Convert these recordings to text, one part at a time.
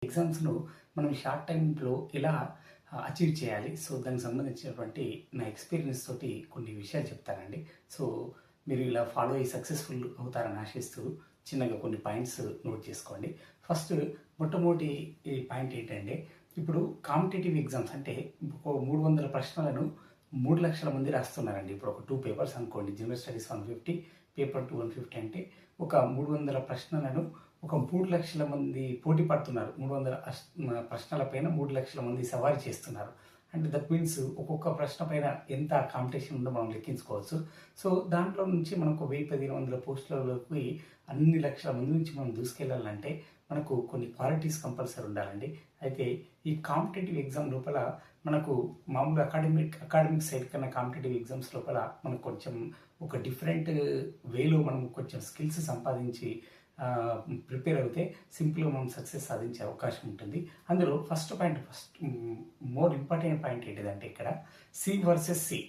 ఎగ్జామ్స్‌ను మనం షార్ట్ టైమ్‌లో ఎలా అచీవ్ చేయాలి? సో, దానికి సంబంధించినటువంటి నా ఎక్స్‌పీరియన్స్ తోటి కొన్ని విషయాలు చెప్తానండి. సో, మీరు ఇలా ఫాలో అయ్యి సక్సెస్‌ఫుల్ అవుతారని ఆశిస్తూ చిన్నగా కొన్ని పాయింట్స్ నోట్ చేసుకోండి. ఫస్ట్ మొట్టమొదటి ఈ పాయింట్ ఏంటంటే, ఇప్పుడు కాంపిటీటివ్ ఎగ్జామ్స్ అంటే ఒక 300 ప్రశ్నలను 3,00,000 మంది రాస్తున్నారండి. ఇప్పుడు ఒక 2 పేపర్స్ అనుకోండి. జనరల్ స్టడీస్ 150, పేపర్ 2 150 అంటే ఒక 300 ప్రశ్నలను ఒక 3,00,000 మంది పోటీ పడుతున్నారు. 300 ప్రశ్నల పైన 3,00,000 మంది సవారీ చేస్తున్నారు. అంటే దట్ మీన్స్ ఒక్కొక్క ప్రశ్న పైన ఎంత కాంపిటీషన్ ఉందో మనం లెక్కించుకోవచ్చు. సో, దాంట్లో నుంచి మనకు 1000, 1,500 పోస్టులలోకి అన్ని లక్షల మంది నుంచి మనం దూసుకెళ్ళాలంటే మనకు కొన్ని క్వాలిటీస్ కంపల్సరీ ఉండాలండి. అయితే ఈ కాంపిటేటివ్ ఎగ్జామ్ లోపల మనకు మామూలుగా అకాడమిక్ సైడ్ కన్నా కాంపిటేటివ్ ఎగ్జామ్స్ లోపల మనకు కొంచెం ఒక డిఫరెంట్ వేలో మనం కొంచెం స్కిల్స్ సంపాదించి ప్రిపేర్ అయితే సింపుల్గా మనం సక్సెస్ సాధించే అవకాశం ఉంటుంది. అందులో ఫస్ట్ మోర్ ఇంపార్టెంట్ పాయింట్ ఏంటిదంటే ఇక్కడ C versus C.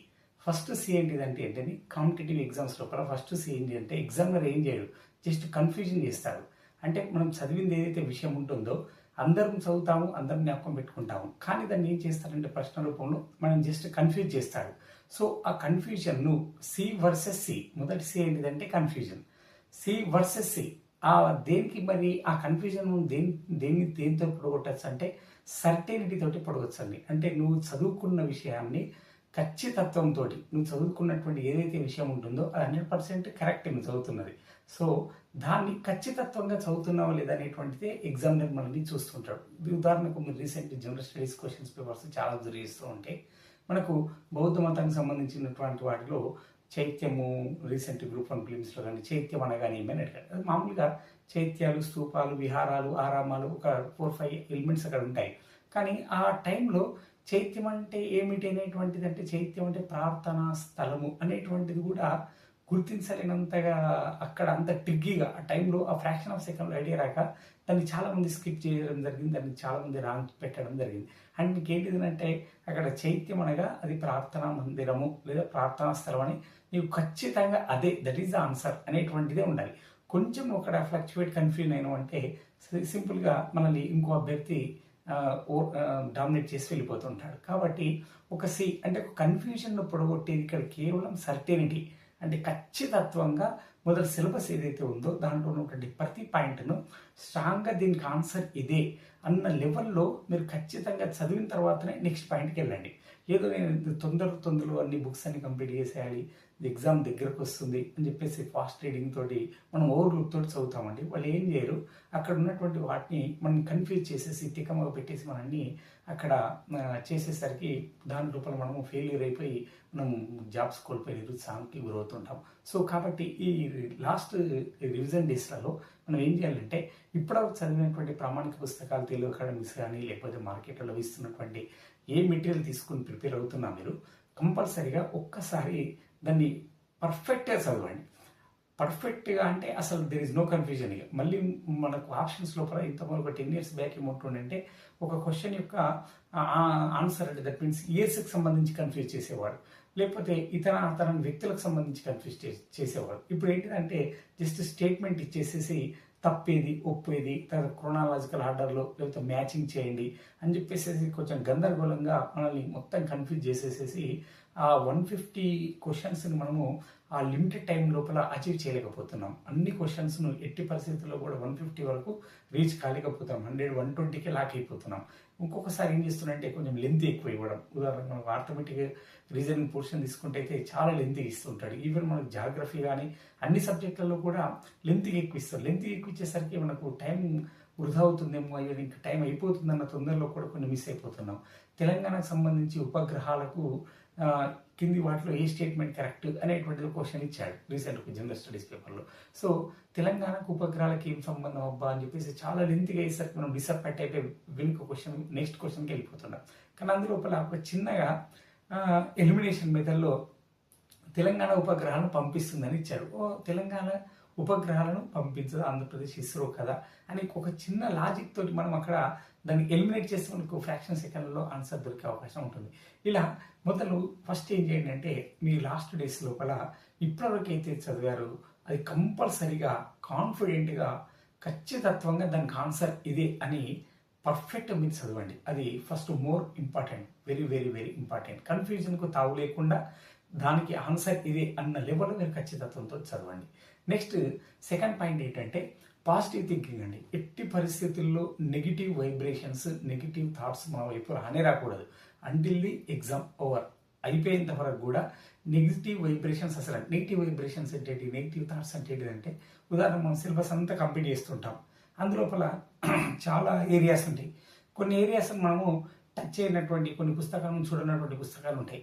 First C ఏంటిదంటే ఏంటని కాంపిటేటివ్ ఎగ్జామ్స్ లోపల ఫస్ట్ సి ఏంటి అంటే ఎగ్జామినర్ ఏం చేయడు, జస్ట్ కన్ఫ్యూజన్ చేస్తాడు. అంటే మనం చదివింది ఏదైతే విషయం ఉంటుందో అందరం చదువుతాము, అందరం జ్ఞాపకం పెట్టుకుంటాము. కానీ దాన్ని ఏం చేస్తారంటే ప్రశ్న రూపంలో మనం జస్ట్ కన్ఫ్యూజ్ చేస్తాడు. సో ఆ కన్ఫ్యూజన్ను సి వర్సెస్ సి, మొదటి సి ఏంటిదంటే కన్ఫ్యూజన్. సి వర్సెస్ సి దేనికి మరి ఆ కన్ఫ్యూజన్ దేంతో పొడగొట్టచ్చు అంటే సర్టెనిటీ తోటి పొడగొచ్చు అండి. అంటే నువ్వు చదువుకున్న విషయాన్ని ఖచ్చితత్వంతో నువ్వు చదువుకున్నటువంటి ఏదైతే విషయం ఉంటుందో అది 100% కరెక్ట్ నువ్వు చదువుతున్నది. సో దాన్ని ఖచ్చితత్వంగా చదువుతున్నావా లేదా అనేటువంటిదే ఎగ్జామినర్ మనల్ని చూస్తుంటాడు. ఉదాహరణకు మీరు recent general studies questions papers చాలా చేస్తూ ఉంటే మనకు బౌద్ధ మతానికి సంబంధించినటువంటి వాటిలో చైత్యము రీసెంట్ గ్రూప్ 1 ఫిలిమ్స్లో కానీ చైత్యం అనగానే ఏమని అడిగారు. మామూలుగా చైత్యాలు, స్తూపాలు, విహారాలు, ఆరామాలు ఒక 4-5 ఎలిమెంట్స్ అక్కడ ఉంటాయి. కానీ ఆ టైంలో చైత్యం అంటే ఏమిటి అనేటువంటిది, అంటే చైత్యం అంటే ప్రార్థనా స్థలము అనేటువంటిది కూడా గుర్తించలేనంతగా అక్కడ అంత ట్రిగ్గీగా ఆ టైంలో ఆ ఫ్రాక్షన్ ఆఫ్ సెకండ్ ఐడియా రాక దాన్ని చాలామంది స్కిప్ చేయడం జరిగింది, దాన్ని చాలామంది రాంగ్ పెట్టడం జరిగింది. అండ్ మీకు ఏంటిదంటే అక్కడ చైత్యం అనగా అది ప్రార్థనా మందిరము లేదా ప్రార్థనా స్థలం అని నీవు ఖచ్చితంగా అదే దట్ ఈస్ ద ఆన్సర్ అనేటువంటిదే ఉండాలి. కొంచెం ఒక ఫ్లక్చువేట్ కన్ఫ్యూజన్ అయినా అంటే సింపుల్గా మనల్ని ఇంకో అభ్యర్థి డామినేట్ చేసి వెళ్ళిపోతుంటాడు. కాబట్టి ఒక సి అంటే ఒక కన్ఫ్యూజన్ను పొడగొట్టేది ఇక్కడ కేవలం సర్టెనిటీ అంటే ఖచ్చితత్వంగా మొదటి సిలబస్ ఏదైతే ఉందో దాంట్లో ఉన్నటువంటి ప్రతి పాయింట్ను స్ట్రాంగ్గా దీనికి ఆన్సర్ ఇదే అన్న లెవెల్లో మీరు ఖచ్చితంగా చదివిన తర్వాతనే నెక్స్ట్ పాయింట్కి వెళ్ళండి. ఏదో నేను తొందరలో అన్ని బుక్స్ అన్ని కంప్లీట్ చేసేయాలి, ఎగ్జామ్ దగ్గరకు వస్తుంది అని చెప్పేసి ఫాస్ట్ రీడింగ్ తోటి మనం ఓవర్లుక్ తోటి చదువుతామండి. వాళ్ళు ఏం చేయరు, అక్కడ ఉన్నటువంటి వాటిని మనం కన్ఫ్యూజ్ చేసేసి తికమగా పెట్టేసి మనల్ని అక్కడ చేసేసరికి దాని లోపల మనము ఫెయిల్యూర్ అయిపోయి మనం జాబ్స్ కోల్పోయి నిరుత్సాహానికి గురవుతుంటాం. సో కాబట్టి ఈ లాస్ట్ రివిజన్ డేస్లలో మనం ఏం చేయాలంటే ఇప్పటివరకు చదివినటువంటి ప్రామాణిక పుస్తకాలు తెలుగు అకాడమిక్స్ కానీ లేకపోతే మార్కెట్లో ఇస్తున్నటువంటి ఏ మెటీరియల్ తీసుకుని ప్రిపేర్ అవుతున్నా మీరు కంపల్సరీగా ఒక్కసారి దాన్ని పర్ఫెక్ట్గా చదవండి. పర్ఫెక్ట్గా అంటే అసలు దెర్ ఇస్ నో కన్ఫ్యూజన్. ఇక మళ్ళీ మనకు ఆప్షన్స్ లోపల ఇంతవరకు ఒక 10 years బ్యాక్ ఏముంటుందంటే ఒక క్వశ్చన్ యొక్క ఆన్సర్ అంటే దట్ మీన్స్ ఇయర్స్కి సంబంధించి కన్ఫ్యూజ్ చేసేవాడు, లేకపోతే ఇతర వ్యక్తులకు సంబంధించి కన్ఫ్యూజ్ చేసేవాడు. ఇప్పుడు ఏంటిదంటే జస్ట్ స్టేట్మెంట్ ఇచ్చేసేసి తప్పేది ఒప్పేది తర్వాత క్రోనాలజికల్ ఆర్డర్లో లేకపోతే మ్యాచింగ్ చేయండి అని చెప్పేసి కొంచెం గందరగోళంగా మనల్ని మొత్తం కన్ఫ్యూజ్ చేసేసేసి ఆ 150 క్వశ్చన్స్ని మనము ఆ లిమిటెడ్ టైం లోపల అచీవ్ చేయలేకపోతున్నాం. అన్ని క్వశ్చన్స్ను ఎట్టి పరిస్థితుల్లో కూడా 150 వరకు రీచ్ కాలేకపోతాం. 100, 120కే లాక్ అయిపోతున్నాం. ఇంకొకసారి ఏం చేస్తున్నారంటే కొంచెం లెంత్ ఎక్కువ ఇవ్వడం. ఉదాహరణకు మనకు ఆర్థమెటిక్ రీజనింగ్ పోర్షన్ తీసుకుంటే అయితే చాలా లెంత్ ఇస్తుంటాడు. ఈవెన్ మనకు జాగ్రఫీ కానీ అన్ని సబ్జెక్టులలో కూడా లెంత్గా ఎక్కువ ఇస్తారు. లెంత్గా ఎక్కువ ఇచ్చేసరికి మనకు టైం వృధా అవుతుందేమో, అయ్యో ఇంకా టైం అయిపోతుందన్న తొందరలో కూడా కొన్ని మిస్ అయిపోతున్నాం. తెలంగాణకు సంబంధించి ఉపగ్రహాలకు కింది వాటిలో ఏ స్టేట్మెంట్ కరెక్ట్ అనేటువంటిది క్వశ్చన్ ఇచ్చాడు రీసెంట్ జనరల్ స్టడీస్ పేపర్లో. సో తెలంగాణకు ఉపగ్రహాలకి ఏం సంబంధం అబ్బా అని చెప్పేసి చాలా లెంత్గా అయ్యేసరికి మనం డిసప్పాయింట్ అయిపోయి నెక్స్ట్ క్వశ్చన్కి వెళ్ళిపోతున్నాం. కానీ అందులోపల ఒక చిన్నగా ఎలిమినేషన్ మెథడ్లో తెలంగాణ ఉపగ్రహాలను పంపిస్తుందని ఇచ్చారు. తెలంగాణ ఉపగ్రహాలను పంపించదు ఆంధ్రప్రదేశ్ ఇస్రో కదా అని ఒక చిన్న లాజిక్ తోటి మనం అక్కడ దాన్ని ఎలిమినేట్ చేస్తే మనకు ఫ్రాక్షన్ సెకండ్లో ఆన్సర్ దొరికే అవకాశం ఉంటుంది. ఇలా ఫస్ట్ ఏం చేయండి అంటే మీ లాస్ట్ డేస్ లోపల ఇప్పటివరకు అయితే చదివారో అది కంపల్సరీగా కాన్ఫిడెంట్గా ఖచ్చితత్వంగా దానికి ఆన్సర్ ఇదే అని పర్ఫెక్ట్ మీరు చదవండి. అది first more important. Very very very important. కన్ఫ్యూజన్కు తావు లేకుండా దానికి ఆన్సర్ ఇదే అన్న లెవెల్లో మీరు ఖచ్చితత్వంతో చదవండి. నెక్స్ట్ సెకండ్ పాయింట్ ఏంటంటే పాజిటివ్ థింకింగ్ అండి. ఎట్టి పరిస్థితుల్లో నెగిటివ్ వైబ్రేషన్స్, నెగిటివ్ థాట్స్ మన వైపు రానే రాకూడదు. అంటిల్ ది ఎగ్జామ్ ఓవర్ అయిపోయేంత వరకు కూడా నెగిటివ్ వైబ్రేషన్స్, అసలు నెగిటివ్ వైబ్రేషన్స్ అంటే ఏంటి, నెగిటివ్ థాట్స్ అంటే ఏంటిదంటే, ఉదాహరణ మనం సిలబస్ అంతా కంప్లీట్ చేస్తుంటాం. అందులోపల చాలా ఏరియాస్ ఉంటాయి. కొన్ని ఏరియాస్ మనము టచ్ చేయనటువంటి, కొన్ని పుస్తకాలను చూడనటువంటి పుస్తకాలు ఉంటాయి.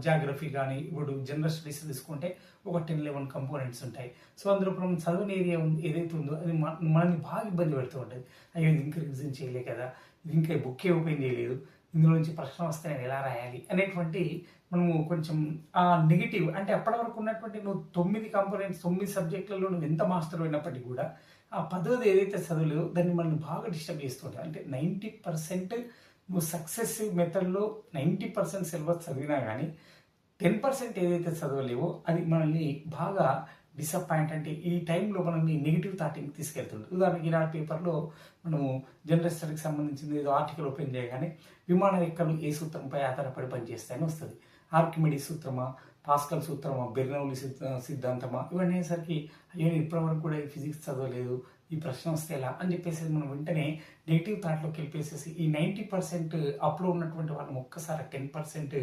జాగ్రఫీ కానీ, ఇప్పుడు జనరల్ స్టడీస్ తీసుకుంటే ఒక 10-11 కంపోనెంట్స్ ఉంటాయి. సో అందులో మనం చదివిన ఏరియా ఏదైతే ఉందో అది మనల్ని బాగా ఇబ్బంది పెడుతూ ఉంటుంది. అయ్యో ఇది ఇంకా రివిజన్ చేయలే కదా, ఇది ఇంకా బుక్కే ఓపెన్ చేయలేదు, ఇందులో నుంచి ప్రశ్న వస్తే నేను ఎలా రాయాలి అనేటువంటి మనము కొంచెం ఆ నెగిటివ్, అంటే అప్పటి వరకు ఉన్నటువంటి నువ్వు 9 కాంపోనెంట్స్ 9 సబ్జెక్టులలో నువ్వు ఎంత మాస్టర్ అయినప్పటికీ కూడా ఆ 10ది ఏదైతే చదవలేదో దాన్ని మనల్ని బాగా డిస్టర్బ్ చేస్తుంటాయి. అంటే 90% నువ్వు సక్సెసివ్ మెథడ్లో 90% సిలబస్ చదివినా కానీ 10% ఏదైతే చదవలేవో అది మనల్ని బాగా డిసప్పాయింట్, అంటే ఈ టైంలో మనల్ని నెగిటివ్ థాటింగ్ తీసుకెళ్తుంది. ఉదాహరణకి ఈనాడు పేపర్లో మనము జనరల్ స్టడీకి సంబంధించింది ఏదో ఆర్టికల్ ఓపెన్ చేయగానే విమాన రెక్కలు ఏ సూత్రంపై ఆధారపడి పనిచేస్తాయని వస్తుంది. ఆర్కిమిడీస్ సూత్రమా, పాస్కల్ సూత్రమా, బెర్నౌలీ సిద్ధాంతమా, ఇవన్నీ అయ్యేసరికి అయ్యో నేను ఇప్పటివరకు కూడా ఫిజిక్స్ చదవలేదు, ఈ ప్రశ్న వస్తే ఎలా అని చెప్పేసి మనం వెంటనే నెగిటివ్ థాట్లోకి వెళ్ళిపోసేసి ఈ 90% అప్లో ఉన్నటువంటి వాళ్ళని ఒక్కసారి 10%